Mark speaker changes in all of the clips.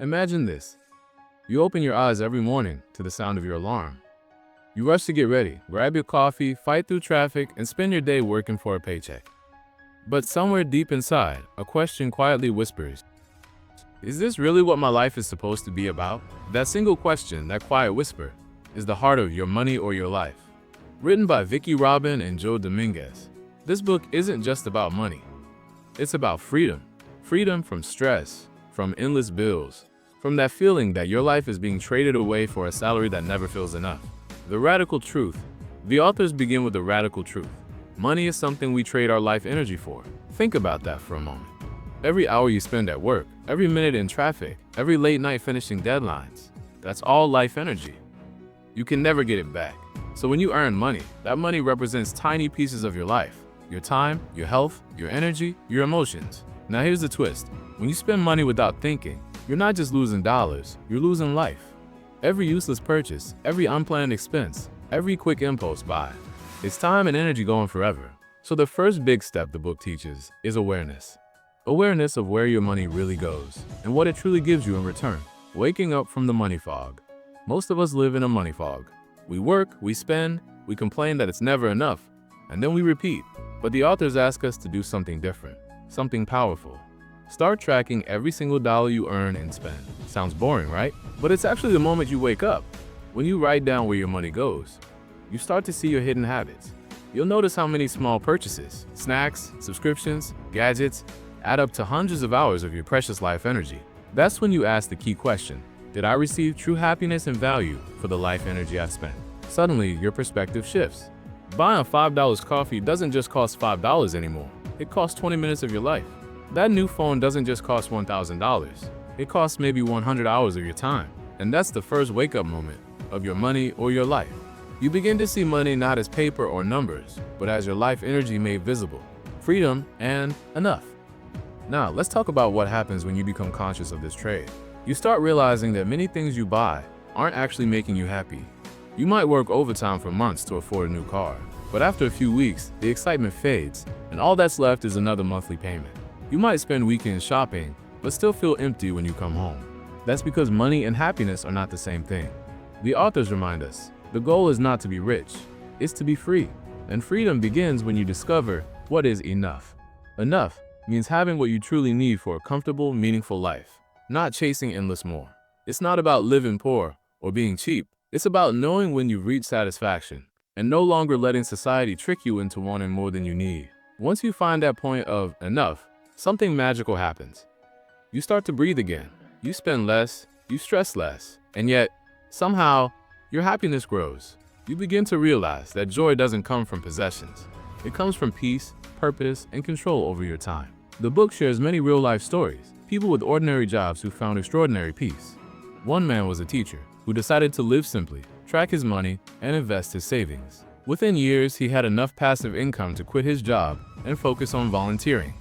Speaker 1: Imagine this. You open your eyes every morning to the sound of your alarm. You rush to get ready, grab your coffee, fight through traffic, and spend your day working for a paycheck. But somewhere deep inside, a question quietly whispers, is this really what my life is supposed to be about? That single question, that quiet whisper, is the heart of Your Money or Your Life. Written by Vicki and Joe Dominguez. This book isn't just about money. It's about freedom. Freedom from stress, from endless bills, from that feeling that your life is being traded away for a salary that never feels enough. The radical truth. The authors begin with the radical truth. Money is something we trade our life energy for. Think about that for a moment. Every hour you spend at work, every minute in traffic, every late night finishing deadlines, that's all life energy. You can never get it back. So when you earn money, that money represents tiny pieces of your life. Your time, your health, your energy, your emotions. Now here's the twist. When you spend money without thinking, you're not just losing dollars, you're losing life. Every useless purchase, every unplanned expense, every quick impulse buy, it's time and energy going forever. So the first big step the book teaches is awareness. Awareness of where your money really goes and what it truly gives you in return. Waking up from the money fog. Most of us live in a money fog. We work, we spend, we complain that it's never enough, and then we repeat. But the authors ask us to do something different, something powerful. Start tracking every single dollar you earn and spend. Sounds boring, right? But it's actually the moment you wake up. When you write down where your money goes, you start to see your hidden habits. You'll notice how many small purchases, snacks, subscriptions, gadgets, add up to hundreds of hours of your precious life energy. That's when you ask the key question, did I receive true happiness and value for the life energy I spent? Suddenly, your perspective shifts. Buying a $5 coffee doesn't just cost $5 anymore. It costs 20 minutes of your life. That new phone doesn't just cost $1,000. It costs maybe 100 hours of your time. And that's the first wake-up moment of your money or your life. You begin to see money not as paper or numbers, but as your life energy made visible, freedom, and enough. Now, let's talk about what happens when you become conscious of this trade. You start realizing that many things you buy aren't actually making you happy. You might work overtime for months to afford a new car, but after a few weeks, the excitement fades, and all that's left is another monthly payment. You might spend weekends shopping, but still feel empty when you come home. That's because money and happiness are not the same thing. The authors remind us, the goal is not to be rich, it's to be free. And freedom begins when you discover what is enough. Enough means having what you truly need for a comfortable, meaningful life, not chasing endless more. It's not about living poor or being cheap. It's about knowing when you've reached satisfaction and no longer letting society trick you into wanting more than you need. Once you find that point of enough, something magical happens. You start to breathe again. You spend less, you stress less, and yet, somehow, your happiness grows. You begin to realize that joy doesn't come from possessions. It comes from peace, purpose, and control over your time. The book shares many real-life stories, people with ordinary jobs who found extraordinary peace. One man was a teacher who decided to live simply, track his money, and invest his savings. Within years, he had enough passive income to quit his job and focus on volunteering.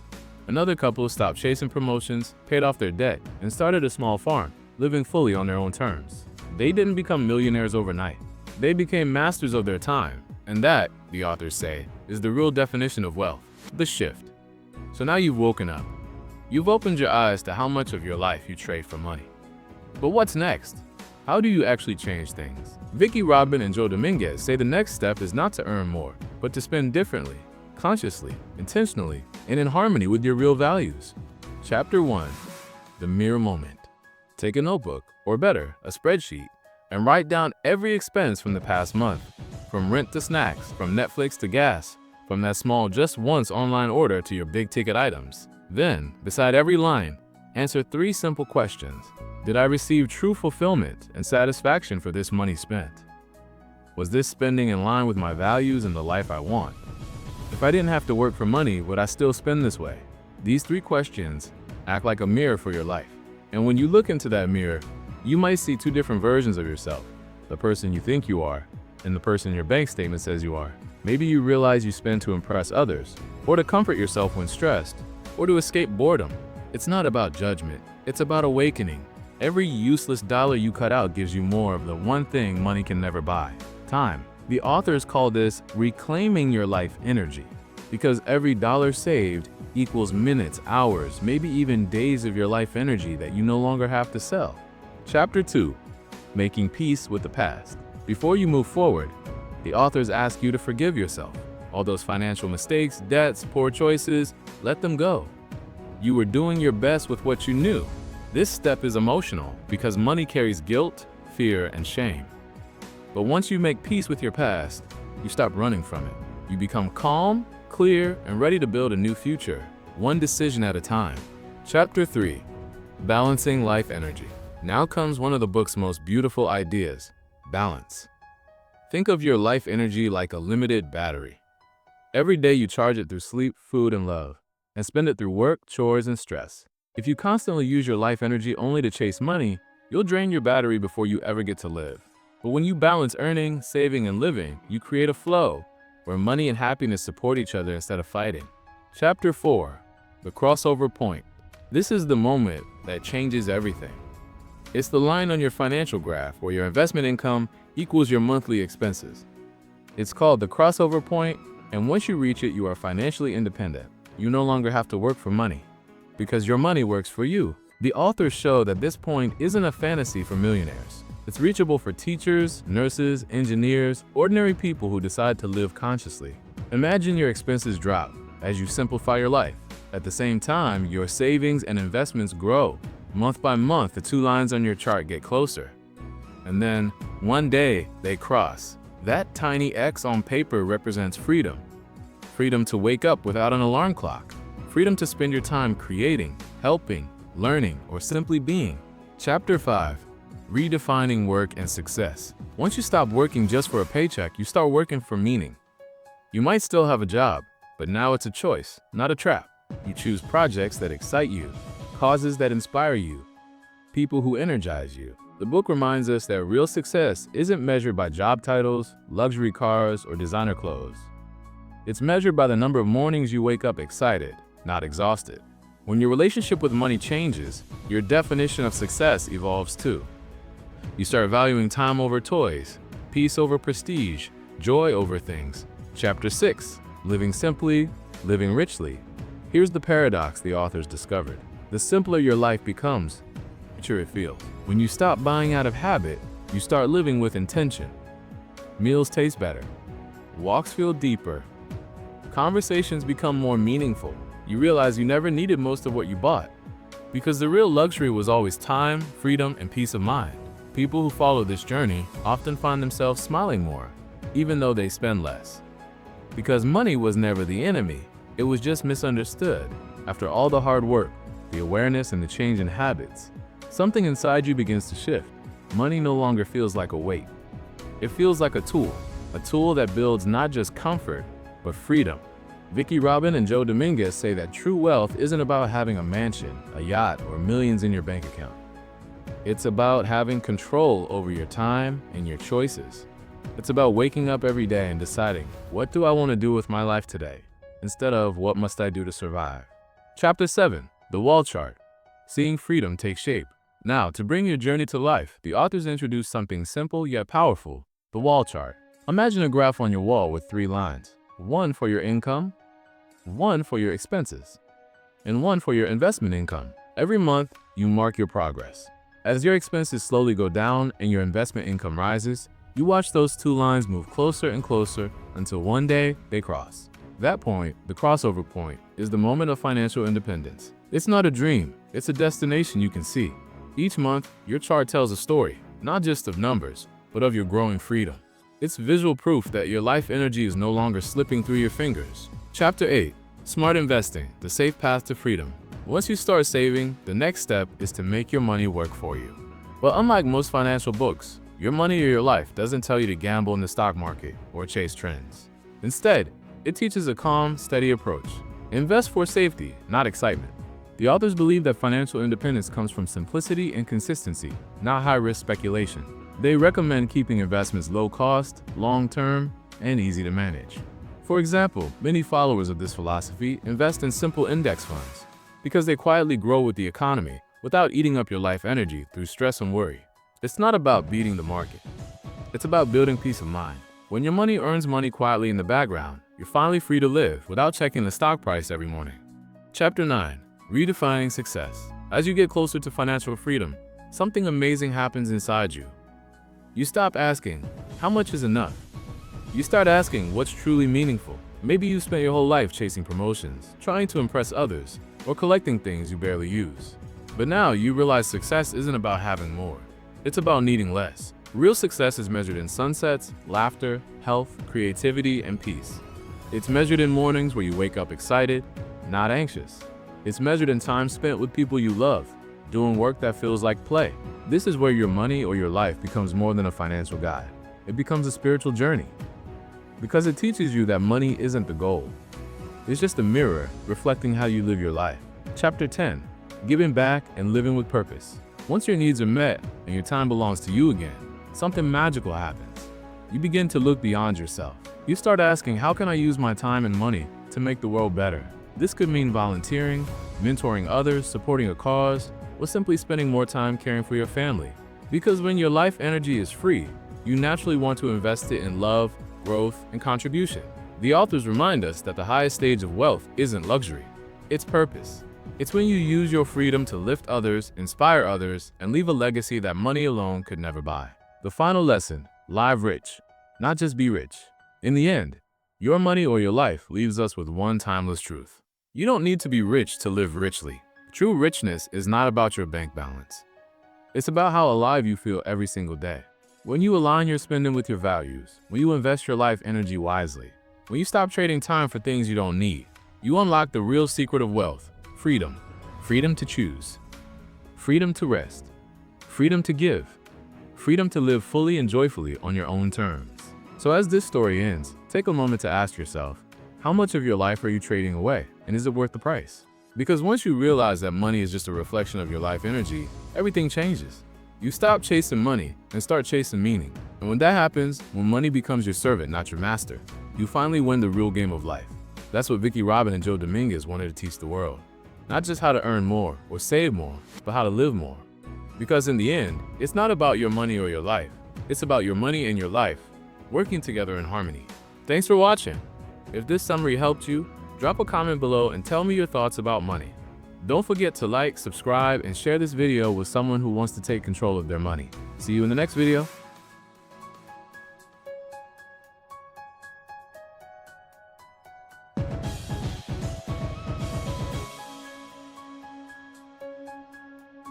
Speaker 1: Another couple stopped chasing promotions, paid off their debt, and started a small farm, living fully on their own terms. They didn't become millionaires overnight. They became masters of their time, and that, the authors say, is the real definition of wealth, the shift. So now you've woken up. You've opened your eyes to how much of your life you trade for money. But what's next? How do you actually change things? Vicki and Joe Dominguez say the next step is not to earn more, but to spend differently, consciously, intentionally, and in harmony with your real values. Chapter 1. The Mere Moment. Take a notebook, or better, a spreadsheet, and write down every expense from the past month, from rent to snacks, from Netflix to gas, from that small just once online order to your big ticket items. Then, beside every line, answer 3 simple questions. Did I receive true fulfillment and satisfaction for this money spent? Was this spending in line with my values and the life I want? If I didn't have to work for money, would I still spend this way? These 3 questions act like a mirror for your life. And when you look into that mirror, you might see 2 different versions of yourself, the person you think you are and the person your bank statement says you are. Maybe you realize you spend to impress others, or to comfort yourself when stressed, or to escape boredom. It's not about judgment, it's about awakening. Every useless dollar you cut out gives you more of the one thing money can never buy: time. The authors call this reclaiming your life energy, because every dollar saved equals minutes, hours, maybe even days of your life energy that you no longer have to sell. Chapter 2. Making peace with the past. Before you move forward, the authors ask you to forgive yourself. All those financial mistakes, debts, poor choices, let them go. You were doing your best with what you knew. This step is emotional because money carries guilt, fear, and shame. But once you make peace with your past, you stop running from it. You become calm, clear, and ready to build a new future, one decision at a time. Chapter 3. Balancing life energy. Now comes one of the book's most beautiful ideas: balance. Think of your life energy like a limited battery. Every day you charge it through sleep, food, and love, and spend it through work, chores, and stress. If you constantly use your life energy only to chase money, you'll drain your battery before you ever get to live. But when you balance earning, saving, and living, you create a flow where money and happiness support each other instead of fighting. Chapter 4. The crossover point. This is the moment that changes everything. It's the line on your financial graph where your investment income equals your monthly expenses. It's called the crossover point, and once you reach it, you are financially independent. You no longer have to work for money, because your money works for you. The authors show that this point isn't a fantasy for millionaires. It's reachable for teachers, nurses, engineers, ordinary people who decide to live consciously. Imagine your expenses drop as you simplify your life. At the same time, your savings and investments grow. Month by month, the two lines on your chart get closer. And then, one day, they cross. That tiny X on paper represents freedom. Freedom to wake up without an alarm clock. Freedom to spend your time creating, helping, learning, or simply being. Chapter 5. Redefining work and success. Once you stop working just for a paycheck, you start working for meaning. You might still have a job, but now it's a choice, not a trap. You choose projects that excite you, causes that inspire you, people who energize you. The book reminds us that real success isn't measured by job titles, luxury cars, or designer clothes. It's measured by the number of mornings you wake up excited, not exhausted. When your relationship with money changes, your definition of success evolves too. You start valuing time over toys, peace over prestige, joy over things. Chapter 6. Living simply, living richly. Here's the paradox the authors discovered. The simpler your life becomes, the richer it feels. When you stop buying out of habit, you start living with intention. Meals taste better. Walks feel deeper. Conversations become more meaningful. You realize you never needed most of what you bought, because the real luxury was always time, freedom, and peace of mind. People who follow this journey often find themselves smiling more, even though they spend less. Because money was never the enemy, it was just misunderstood. After all the hard work, the awareness, and the change in habits, something inside you begins to shift. Money no longer feels like a weight. It feels like a tool that builds not just comfort, but freedom. Vicki and Joe Dominguez say that true wealth isn't about having a mansion, a yacht, or millions in your bank account. It's about having control over your time and your choices. It's about waking up every day and deciding, what do I want to do with my life today, instead of what must I do to survive. Chapter 7. The Wall Chart. Seeing freedom take shape. Now, to bring your journey to life, the authors introduce something simple yet powerful: the wall chart. Imagine a graph on your wall with 3 lines. One for your income, one for your expenses, and one for your investment income. Every month, you mark your progress. As your expenses slowly go down and your investment income rises, you watch those 2 lines move closer and closer until one day they cross. That point, the crossover point, is the moment of financial independence. It's not a dream, it's a destination you can see. Each month, your chart tells a story, not just of numbers, but of your growing freedom. It's visual proof that your life energy is no longer slipping through your fingers. Chapter 8. Smart Investing, the safe path to freedom. Once you start saving, the next step is to make your money work for you. But unlike most financial books, your money or your life doesn't tell you to gamble in the stock market or chase trends. Instead, it teaches a calm, steady approach. Invest for safety, not excitement. The authors believe that financial independence comes from simplicity and consistency, not high-risk speculation. They recommend keeping investments low cost, long-term, and easy to manage. For example, many followers of this philosophy invest in simple index funds because they quietly grow with the economy without eating up your life energy through stress and worry. It's not about beating the market. It's about building peace of mind. When your money earns money quietly in the background, you're finally free to live without checking the stock price every morning. Chapter 9. Redefining Success. As you get closer to financial freedom, something amazing happens inside you. You stop asking, how much is enough? You start asking, what's truly meaningful? Maybe you spent your whole life chasing promotions, trying to impress others, or collecting things you barely use. But now you realize success isn't about having more. It's about needing less. Real success is measured in sunsets, laughter, health, creativity, and peace. It's measured in mornings where you wake up excited, not anxious. It's measured in time spent with people you love, doing work that feels like play. This is where your money or your life becomes more than a financial guide. It becomes a spiritual journey. Because it teaches you that money isn't the goal. It's just a mirror reflecting how you live your life. Chapter 10. Giving back and living with purpose. Once your needs are met and your time belongs to you again, something magical happens. You begin to look beyond yourself. You start asking, how can I use my time and money to make the world better? This could mean volunteering, mentoring others, supporting a cause, or simply spending more time caring for your family. Because when your life energy is free, you naturally want to invest it in love, growth, and contribution. The authors remind us that the highest stage of wealth isn't luxury, it's purpose. It's when you use your freedom to lift others, inspire others, and leave a legacy that money alone could never buy. The final lesson, live rich, not just be rich. In the end, your money or your life leaves us with one timeless truth. You don't need to be rich to live richly. True richness is not about your bank balance. It's about how alive you feel every single day. When you align your spending with your values, when you invest your life energy wisely, when you stop trading time for things you don't need, you unlock the real secret of wealth: freedom. Freedom to choose. Freedom to rest. Freedom to give. Freedom to live fully and joyfully on your own terms. So as this story ends, take a moment to ask yourself, how much of your life are you trading away, and is it worth the price? Because once you realize that money is just a reflection of your life energy, everything changes. You stop chasing money and start chasing meaning. And when that happens, when money becomes your servant, not your master, you finally win the real game of life. That's what Vicki and Joe Dominguez wanted to teach the world. Not just how to earn more or save more, but how to live more. Because in the end, it's not about your money or your life. It's about your money and your life working together in harmony. Thanks for watching. If this summary helped you, drop a comment below and tell me your thoughts about money. Don't forget to like, subscribe, and share this video with someone who wants to take control of their money. See you in the next video.